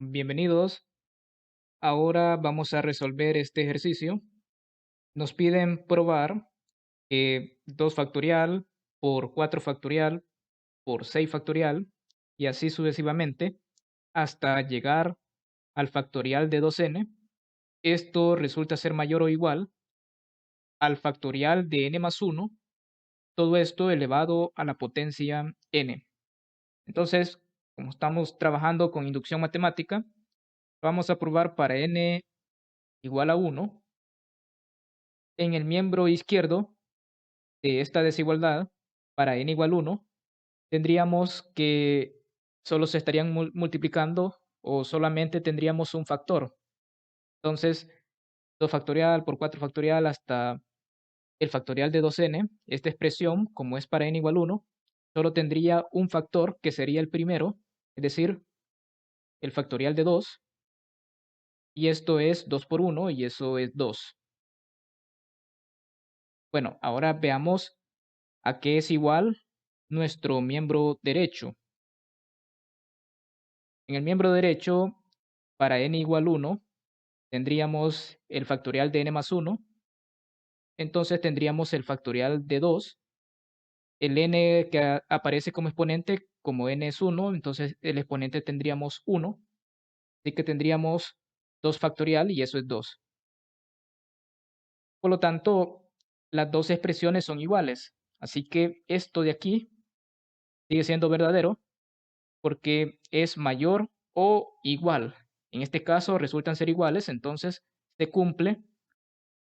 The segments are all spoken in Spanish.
Bienvenidos. Ahora vamos a resolver este ejercicio. Nos piden probar que 2 factorial por 4 factorial por 6 factorial y así sucesivamente hasta llegar al factorial de 2n. Esto resulta ser mayor o igual al factorial de n más 1, todo esto elevado a la potencia n. Entonces, como estamos trabajando con inducción matemática, vamos a probar para n igual a 1. En el miembro izquierdo de esta desigualdad, para n igual 1, tendríamos que solo se estarían multiplicando o solamente tendríamos un factor. Entonces, 2 factorial por 4 factorial hasta el factorial de 2n, esta expresión, como es para n igual 1, solo tendría un factor que sería el primero, es decir, el factorial de 2, y esto es 2 por 1 y eso es 2. Bueno, ahora veamos a qué es igual nuestro miembro derecho. En el miembro derecho, para n igual 1, tendríamos el factorial de n más 1. Entonces tendríamos el factorial de 2. El n que aparece como exponente, como n es 1, entonces el exponente tendríamos 1. Así que tendríamos 2 factorial y eso es 2. Por lo tanto, las dos expresiones son iguales. Así que esto de aquí sigue siendo verdadero porque es mayor o igual. En este caso resultan ser iguales, entonces se cumple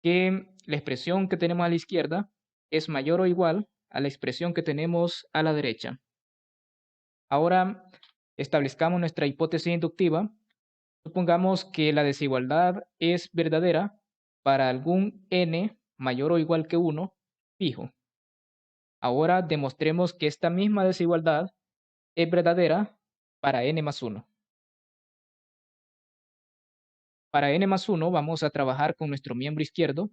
que la expresión que tenemos a la izquierda es mayor o igual a la expresión que tenemos a la derecha. Ahora establezcamos nuestra hipótesis inductiva. Supongamos que la desigualdad es verdadera para algún n mayor o igual que 1 fijo. Ahora demostremos que esta misma desigualdad es verdadera para n más 1. Para n más 1 vamos a trabajar con nuestro miembro izquierdo.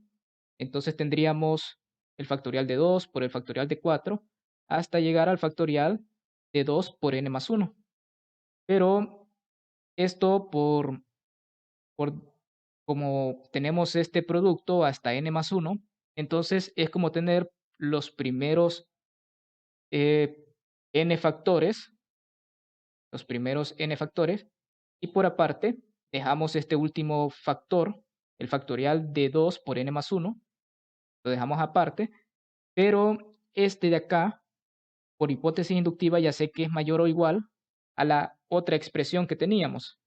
Entonces tendríamos el factorial de 2 por el factorial de 4 hasta llegar al factorial de 2 por n más 1. Pero esto por como tenemos este producto hasta n más 1, entonces es como tener los primeros n factores, y por aparte dejamos este último factor, el factorial de 2 por n más 1, lo dejamos aparte, pero este de acá, por hipótesis inductiva, ya sé que es mayor o igual a la otra expresión que teníamos.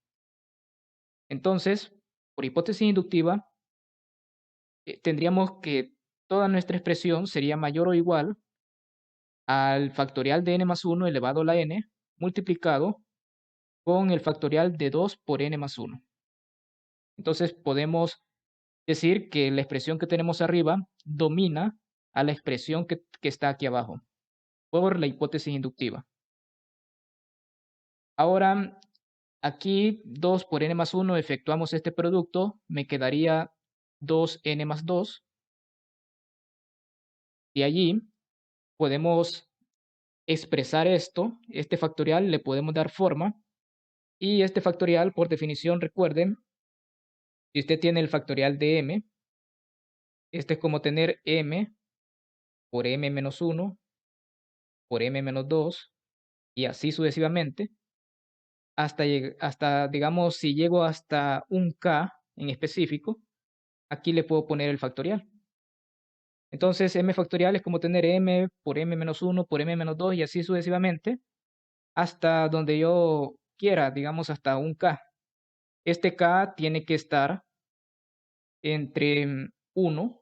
Entonces, por hipótesis inductiva, tendríamos que toda nuestra expresión sería mayor o igual al factorial de n más 1 elevado a la n multiplicado con el factorial de 2 por n más 1. Entonces podemos decir que la expresión que tenemos arriba domina a la expresión que está aquí abajo, por la hipótesis inductiva. Ahora, aquí 2 por n más 1 efectuamos este producto, me quedaría 2n más 2. Y allí podemos expresar esto, este factorial le podemos dar forma. Y este factorial, por definición, recuerden, si usted tiene el factorial de m, este es como tener m por m menos 1 por m menos 2 y así sucesivamente, hasta digamos, si llego hasta un k en específico, aquí le puedo poner el factorial. Entonces, m factorial es como tener m por m menos 1 por m menos 2 y así sucesivamente, hasta donde yo quiera, digamos, hasta un k. Este k tiene que estar entre 1,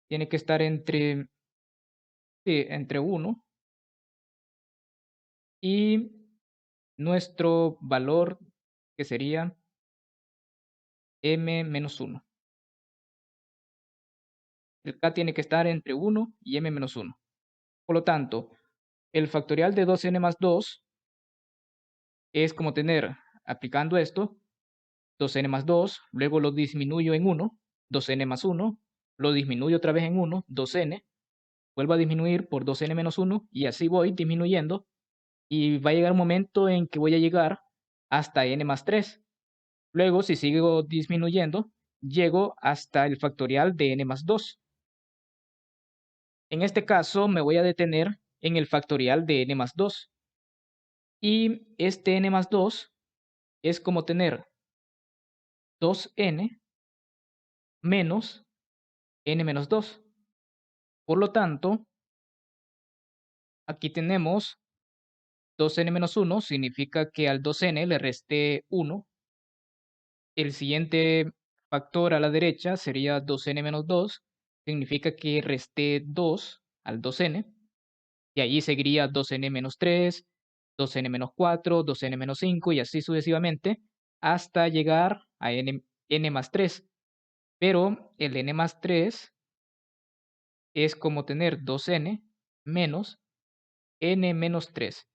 tiene que estar entre 1 y nuestro valor que sería m menos 1. El k tiene que estar entre 1 y m menos 1. Por lo tanto, el factorial de 2n más 2 es como tener, aplicando esto, 2n más 2, luego lo disminuyo en 1, 2n más 1, lo disminuyo otra vez en 1, 2n, vuelvo a disminuir por 2n menos 1 y así voy disminuyendo y va a llegar un momento en que voy a llegar hasta n más 3. Luego, si sigo disminuyendo, llego hasta el factorial de n más 2. En este caso, me voy a detener en el factorial de n más 2. Y este n más 2 es como tener 2n menos n menos 2. Por lo tanto, aquí tenemos 2n menos 1, significa que al 2n le resté 1. El siguiente factor a la derecha sería 2n menos 2, significa que resté 2 al 2n. Y allí seguiría 2n menos 3, 2n menos 4, 2n menos 5 y así sucesivamente hasta llegar a n más 3. Pero el n más 3 es como tener 2n menos n menos 3.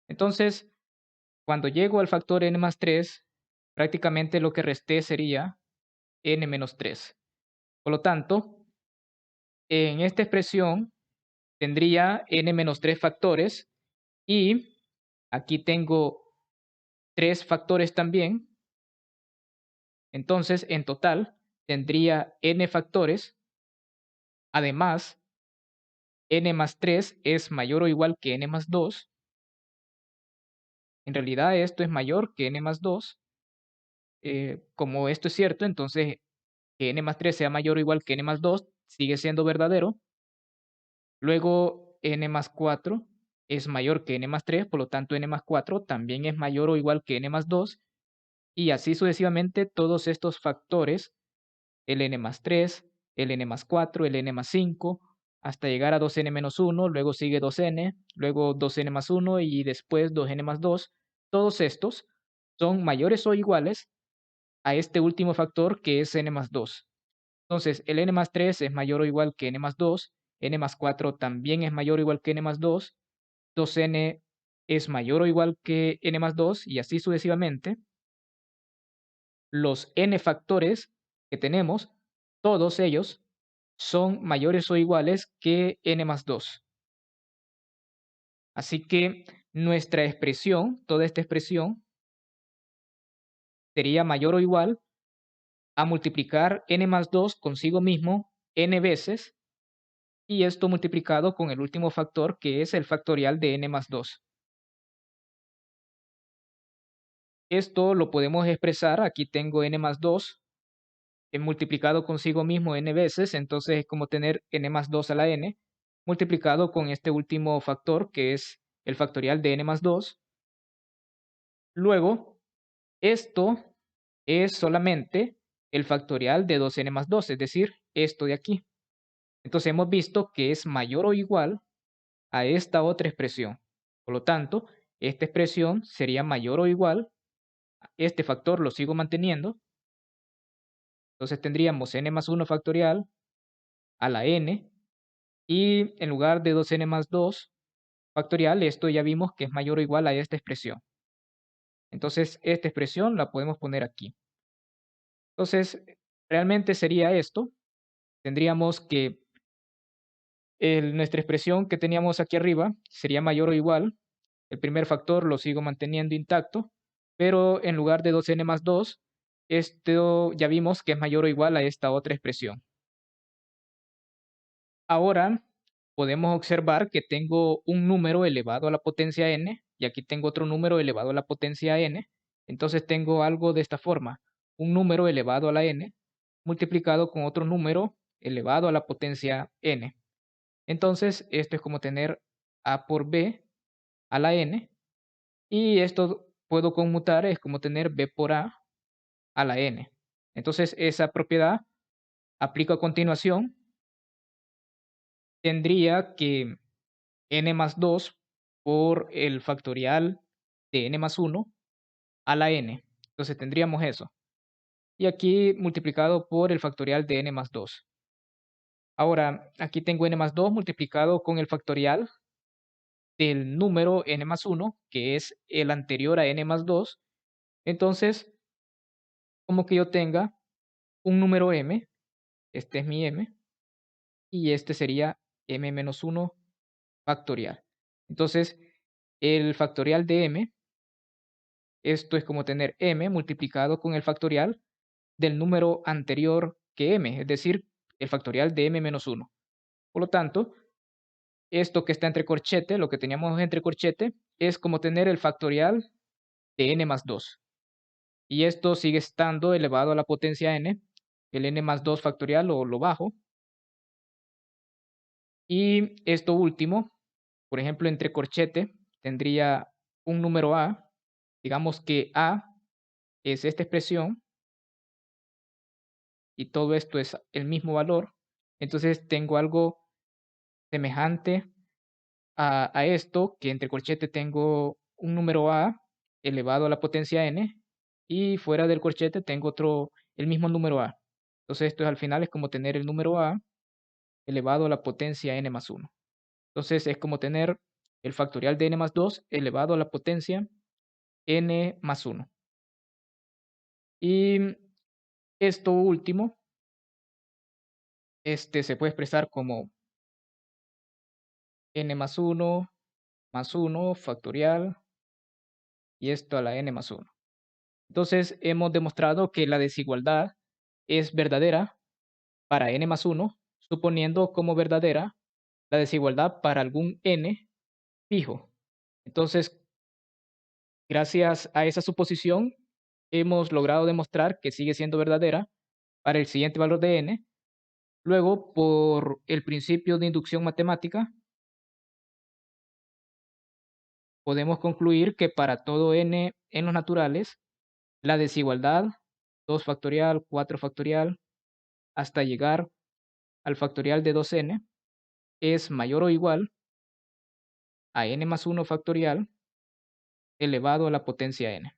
Entonces, cuando llego al factor n más 3, prácticamente lo que resté sería n menos 3. Por lo tanto, en esta expresión tendría n menos 3 factores y aquí tengo 3 factores también. Entonces, en total, tendría n factores. Además, n más 3 es mayor o igual que n más 2. En realidad, esto es mayor que n más 2. Como esto es cierto, entonces que n más 3 sea mayor o igual que n más 2 sigue siendo verdadero. Luego, n más 4 es mayor que n más 3, por lo tanto, n más 4 también es mayor o igual que n más 2. Y así sucesivamente, todos estos factores, el n más 3, el n más 4, el n más 5, hasta llegar a 2n menos 1, luego sigue 2n, luego 2n más 1 y después 2n más 2. Todos estos son mayores o iguales a este último factor que es n más 2. Entonces, el n más 3 es mayor o igual que n más 2, n más 4 también es mayor o igual que n más 2, 2n es mayor o igual que n más 2 y así sucesivamente. Los n factores que tenemos, todos ellos son mayores o iguales que n más 2. Así que nuestra expresión, toda esta expresión, sería mayor o igual a multiplicar n más 2 consigo mismo n veces y esto multiplicado con el último factor que es el factorial de n más 2. Esto lo podemos expresar, aquí tengo n más 2 multiplicado consigo mismo n veces, entonces es como tener n más 2 a la n multiplicado con este último factor que es el factorial de n más 2. Luego, esto es solamente el factorial de 2n más 2, es decir, esto de aquí. Entonces hemos visto que es mayor o igual a esta otra expresión. Por lo tanto, esta expresión sería mayor o igual, este factor lo sigo manteniendo, entonces tendríamos n más 1 factorial a la n, y en lugar de 2n más 2 factorial, esto ya vimos que es mayor o igual a esta expresión. Entonces, esta expresión la podemos poner aquí. Entonces, realmente sería esto. Tendríamos que nuestra expresión que teníamos aquí arriba sería mayor o igual. El primer factor lo sigo manteniendo intacto, pero en lugar de 2n más 2, esto ya vimos que es mayor o igual a esta otra expresión. Ahora podemos observar que tengo un número elevado a la potencia n y aquí tengo otro número elevado a la potencia n. Entonces tengo algo de esta forma, un número elevado a la n multiplicado con otro número elevado a la potencia n. Entonces esto es como tener a por b a la n y esto puedo conmutar, es como tener b por a la n. Entonces esa propiedad aplico a continuación. Tendría que n más 2 por el factorial de n más 1 a la n. Entonces tendríamos eso. Y aquí multiplicado por el factorial de n más 2. Ahora, aquí tengo n más 2 multiplicado con el factorial del número n más 1, que es el anterior a n más 2. Entonces, como que yo tenga un número m, este es mi m, y este sería m menos 1 factorial. Entonces, el factorial de m, esto es como tener m multiplicado con el factorial del número anterior que m, es decir, el factorial de m menos 1. Por lo tanto, esto que está entre corchete, lo que teníamos entre corchete, es como tener el factorial de n más 2. Y esto sigue estando elevado a la potencia n, el n más 2 factorial lo bajo. Y esto último, por ejemplo, entre corchete, tendría un número a. Digamos que a es esta expresión y todo esto es el mismo valor. Entonces tengo algo semejante a esto, que entre corchete tengo un número a elevado a la potencia n y fuera del corchete tengo el mismo número a. Entonces esto al final es como tener el número a elevado a la potencia n más 1. Entonces es como tener el factorial de n más 2 elevado a la potencia n más 1. Y esto último, se puede expresar como n más 1 factorial y esto a la n más 1. Entonces hemos demostrado que la desigualdad es verdadera para n más 1, suponiendo como verdadera la desigualdad para algún n fijo. Entonces, gracias a esa suposición, hemos logrado demostrar que sigue siendo verdadera para el siguiente valor de n. Luego, por el principio de inducción matemática, podemos concluir que para todo n en los naturales, la desigualdad 2 factorial, 4 factorial, hasta llegar al factorial de 2n, es mayor o igual a n más 1 factorial elevado a la potencia n.